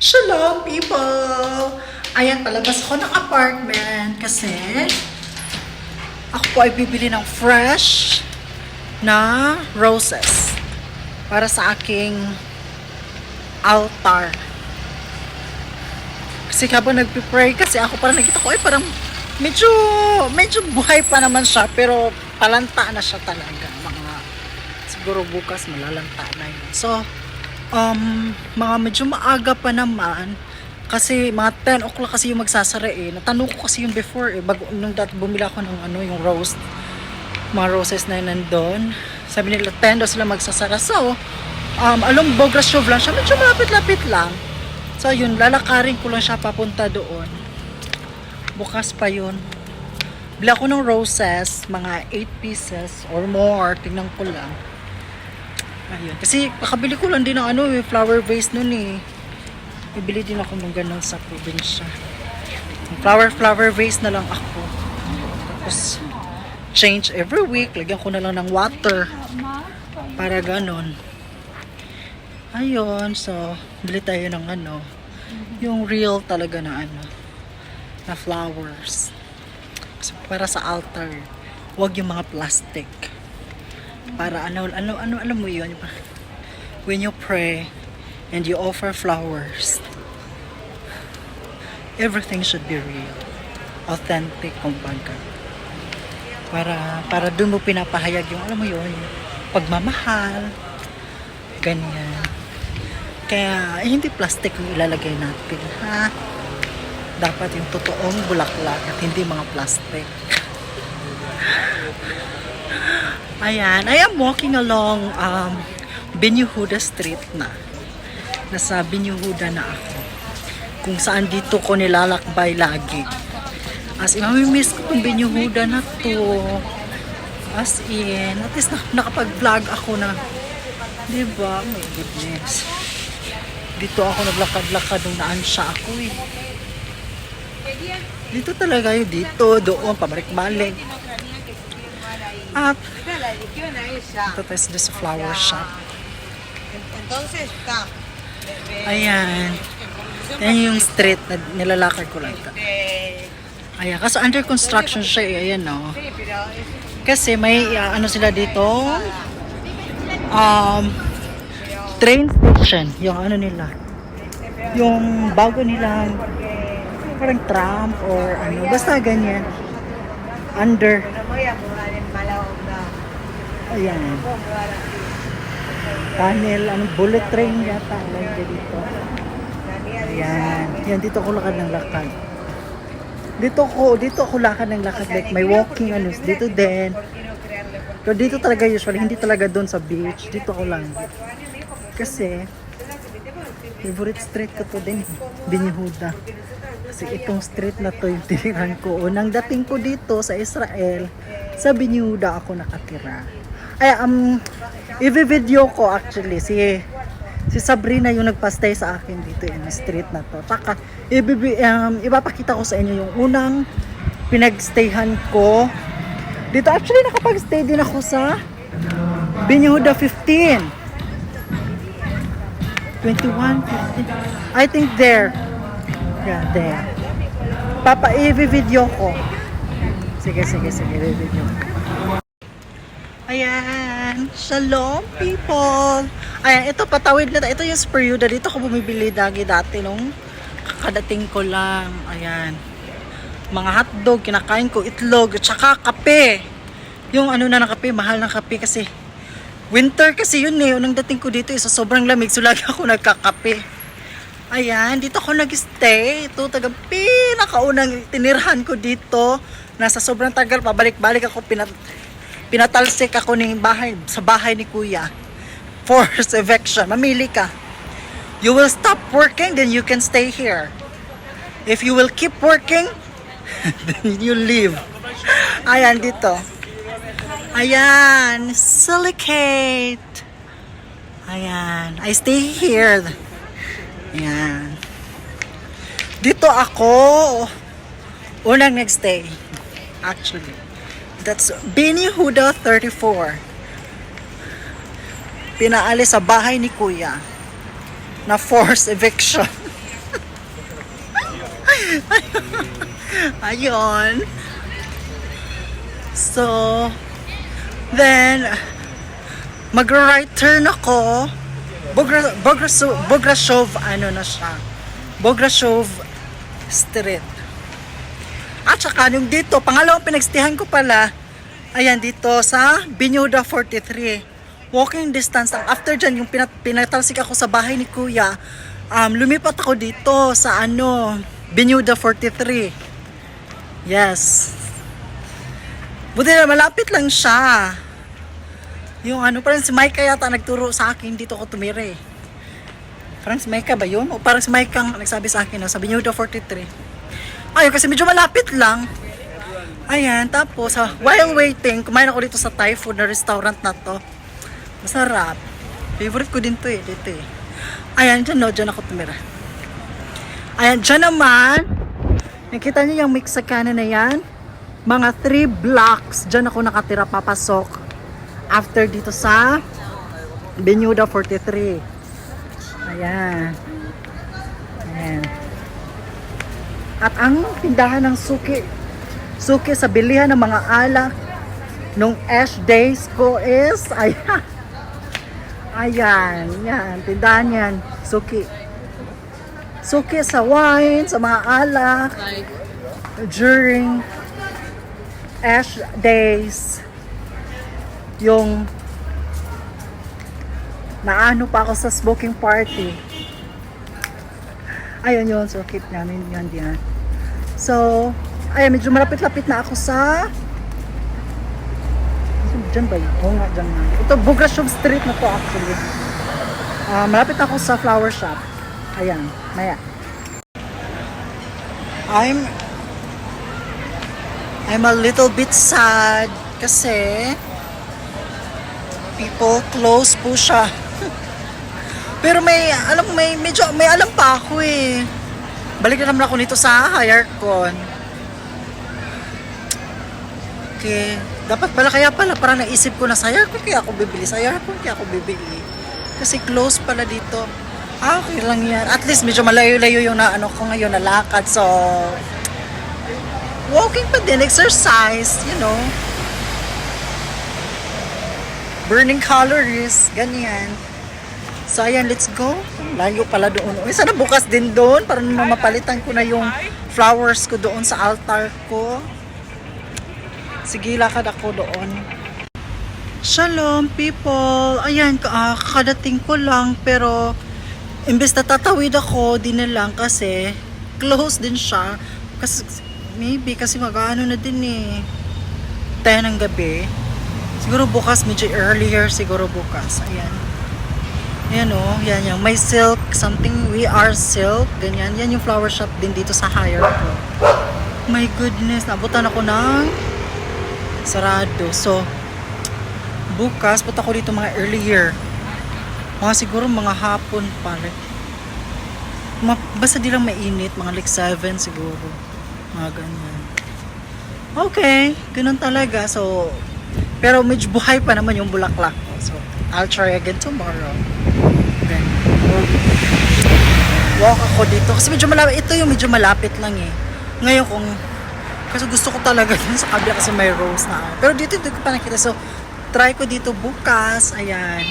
Shalom, people! Ayan, palabas ako ng apartment kasi ako po ay bibili ng fresh na roses para sa aking altar. Kasi habang nagpipray, kasi ako parang nakita ko ay parang medyo buhay pa naman siya, pero palanta na siya talaga. Siguro bukas malalanta na yun. So, mga medyo maaga pa naman kasi mga 10 o'clock kasi yung magsasara eh. Natanong ko kasi yung before eh, bago nung dati bumili ako ng yung mga roses na yun nandun. Sabi nila 10 daw sila magsasara. So, along Bograshov lang siya, medyo malapit-lapit lang. So yun, lalakarin ko lang siya papunta doon. Bukas pa yun. Bili ako ng roses, mga 8 pieces or more, tingnan ko lang. Ayun. Kasi kakabili ko lang din ng flower vase nun eh. Bibili din ako ng ganun sa probinsya. Flower vase na lang ako. Tapos, change every week. Lagyan ko na lang ng water. Para ganun. Ayun. So, bili tayo ng yung real talaga na na flowers. So, para sa altar. Huwag yung mga plastic. Para alam mo yun, when you pray and you offer flowers, everything should be real, authentic, kumbaga. Para doon mo pinapahayag yung alam mo yun, pagmamahal, ganyan. Kaya hindi plastic yung ilalagay natin, ha? Dapat yung totoong bulaklak at hindi mga plastic. Ayan, I am walking along Binyuhuda Street na. Nasa Binyuhuda na ako. Kung saan dito ko nilalakbay lagi. As in, mamimiss ko yung Binyuhuda na to. As in, at least nakapag-vlog ako na, diba? My goodness. Dito ako naglakad-lakad nung naan siya ako eh. Dito talaga yun, dito, doon, pabalik-balik. At ito tayo sa flower shop. Ayan. Yan yung street na nilalakad ko lang ito. Ayan, kasi under construction siya eh. Ayan o. Kasi may sila dito train station. Yung nila. Yung bago nilang parang tram or basta ganyan. Under. Ayan. Tunnel, bullet train yata. Dito. Ayan. Yan, dito ako lakad ng lakad. Dito ako lakad ng lakad. Like, may walking, dito din. Pero dito talaga usually, hindi talaga doon sa beach. Dito ako lang. Kasi, favorite street ko to din. Binyuhuda. Kasi itong street na to yung tiniran ko. Unang dating ko dito sa Israel, sa Binyuhuda ako nakatira. Ay, i-video ko actually si Sabrina yung nagpa-stay sa akin dito in the street na to. Tsaka ipapakita ko sa inyo yung unang pinagstayhan ko. Dito actually nakapag-stay din ako sa Binyuhuda 15. 21, 15. I think there. Yeah, there. I-video ko. Sige, i-video ko. Ayan, shalom people. Ayan, ito patawid na. Ito yung Spuriuda. Dito ako bumibili dati nung kakadating ko lang. Ayan. Mga hotdog, kinakain ko, itlog, tsaka kape. Yung na ng kape, mahal ng kape kasi winter kasi yun eh. Unang dating ko dito, so sobrang lamig. So lagi ako nagkakape. Ayan, dito ako nag-stay. Ito, pinakaunang tinirhan ko dito. Nasa sobrang tagal, pabalik-balik ako, pinatalsik ako sa bahay ni Kuya. Forced eviction. Mamili ka. You will stop working, then you can stay here. If you will keep working, then you leave. Ayan, dito. Ayan, silicate. Ayan, I stay here. Ayan. Dito ako unang nagstay. Actually. That's Binyuhuda 34. Pinaalis sa bahay ni Kuya na forced eviction. Ayun. So, then, mag-right turn ako. Bograshov, ano na siya. Bograshov Street. At saka, yung dito, pangalawang pinagstihan ko pala, ayan, dito sa Binuda 43. Walking distance. After dyan, yung pinatalsik ako sa bahay ni Kuya, lumipat ako dito sa Binuda 43. Yes. Buti na malapit lang siya. Yung parang si Micah yata nagturo sa akin dito ako tumira eh. Parang si Micah ba yun? O parang si Micah ang nagsabi sa akin sa Binuda 43. Ayun, kasi medyo malapit lang. Ayan, tapos while waiting, kumain ako dito sa Thai food na restaurant na to. Masarap. Favorite ko din to eh, dito eh. Ayan, dyan ako tumira. Ayan, dyan naman. Nakita niyo yung Mexicana na yan? Mga 3 blocks, dyan ako nakatira papasok. After dito sa Binuda 43. Ayan. Ayan. At ang tindahan ng suki sa bilihan ng mga alak nung Ash Days ko is ayan, yan, tindahan yan, suki sa wine, sa mga alak during Ash Days. Yung naano pa ako sa smoking party. Ayun yun, so keep namin yan diyan. So, ayan, medyo malapit-lapit na ako sa dyan ba yun? Oo nga, dyan nga. Ito, Bograshov Street na to actually. Malapit ako sa flower shop. Ayan, maya. I'm a little bit sad kasi people close po siya. Pero may alam pa ako eh. Balik na naman ako nito sa HireCon. Okay. Dapat pala parang naisip ko na sa HireCon kaya ako bibili. Sa HireCon kaya ako bibili. Kasi close pala dito. Okay lang yan. At least medyo malayo-layo yung ko ngayon na lakad. So, walking pa din, exercise, burning calories, ganyan. So, ayan, let's go. Layo pala doon. Uy, sana bukas din doon para mapalitan ko na yung flowers ko doon sa altar ko. Sige, lakad ako doon. Shalom, people. Ayan, kakadating ko lang, pero imbes na tatawid ako, di na lang kasi close din siya. Maybe kasi mag-ano na din eh. 10 ng gabi. Siguro bukas, medyo earlier siguro bukas. Ayan. Ayan o, yan yung may silk, something, we are silk, ganyan. Yan yung flower shop din dito sa HireCon. My goodness, nabutan ako ng sarado. So, bukas, punta ko dito mga earlier. Siguro mga hapon pala. Basta di lang mainit, mga like 7 siguro. Mga ganyan. Okay, ganun talaga. So, pero medyo buhay pa naman yung bulaklak ko. So, I'll try again tomorrow. Then, walk ako dito. Kasi medyo malapit. Ito yung medyo malapit lang eh. Ngayon kasi gusto ko talaga dun sa kabila kasi may rose na. Pero dito ko pa nakita. So, try ko dito bukas. Ayan.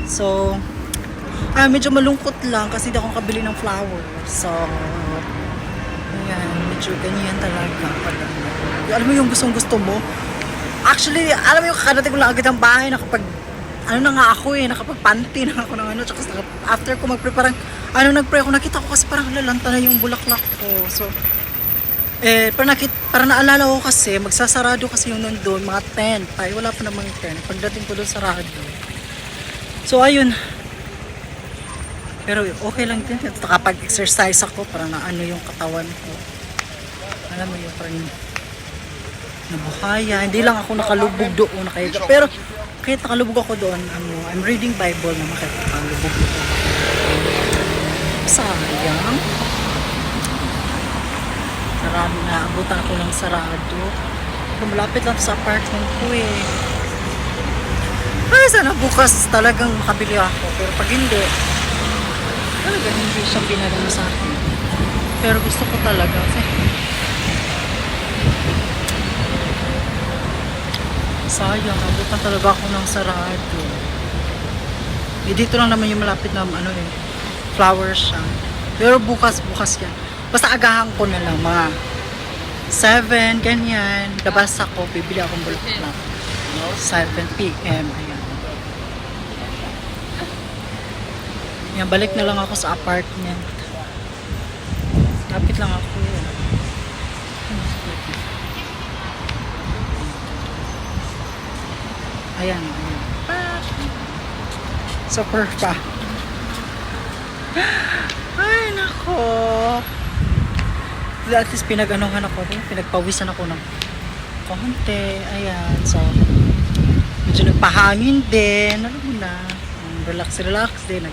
So, medyo malungkot lang kasi hindi ako kabili ng flowers. So, ayan. Medyo ganyan talaga. Alam mo yung gustong-gusto mo? Actually, alam mo yung kakadating ko lang agad ang bahay na kapag na nga ako eh, nakapagpanty na ako ng tsaka after ko mag-pray, parang nag-pray ako, nakita ko kasi parang lalanta na yung bulaklak ko. So, parang naalala ko kasi, magsasarado kasi yung nandun, mga 10, tayo wala pa namang 10, pagdating ko doon sarado. So, ayun. Pero okay lang din, kapag exercise ako, parang yung katawan ko. Alam mo yung parang nabuhaya, hindi lang ako nakalubog doon, nakahiga. Pero, kahit nakalubog ako doon, I'm reading Bible na makakalubog doon. Sayang. Sarado na. Abutan ako ng sarado. Malapit lang sa apartment ko eh. Ay, sana bukas talagang makabili ako. Pero pag hindi, talagang hindi siya pinadala sa akin. Pero gusto ko talaga kasi sayang, nabutan talaga ako ng sarado. Eh, dito lang naman yung malapit na ano eh, flower siya. Pero bukas yan. Basta agahan ko na lang, mga 7, ganyan. Labas ako, bibili akong bulaklak. 7 p.m. Ayan. Yan, balik na lang ako sa apartment. Lapit lang ako. Ayan, ayan. Super pa. Ay, nako. At least pinag-anuhan ako rin. Pinagpawisan ako ng konti. Ayan. So, medyo nagpahangin din. Alam mo na. Relax din.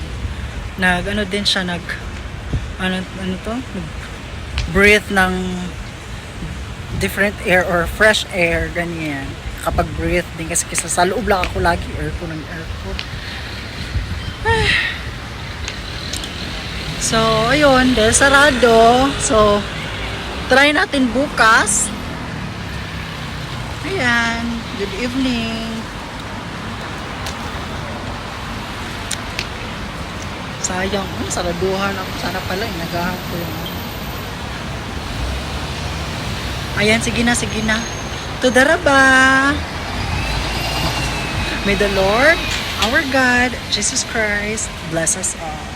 Ano din siya. Ano to? Breathe ng different air or fresh air. Ganyan. Kapag breathe din. Kasi sa loob lang ako lagi. Aircon. So, ayun. Dahil sarado. So, try natin bukas. Ayan. Good evening. Sayang. Saraduhan ako. Sana pala. Inagahan ko yung... Ayan. Sige na. Tudaraba. May the Lord, our God, Jesus Christ, bless us all.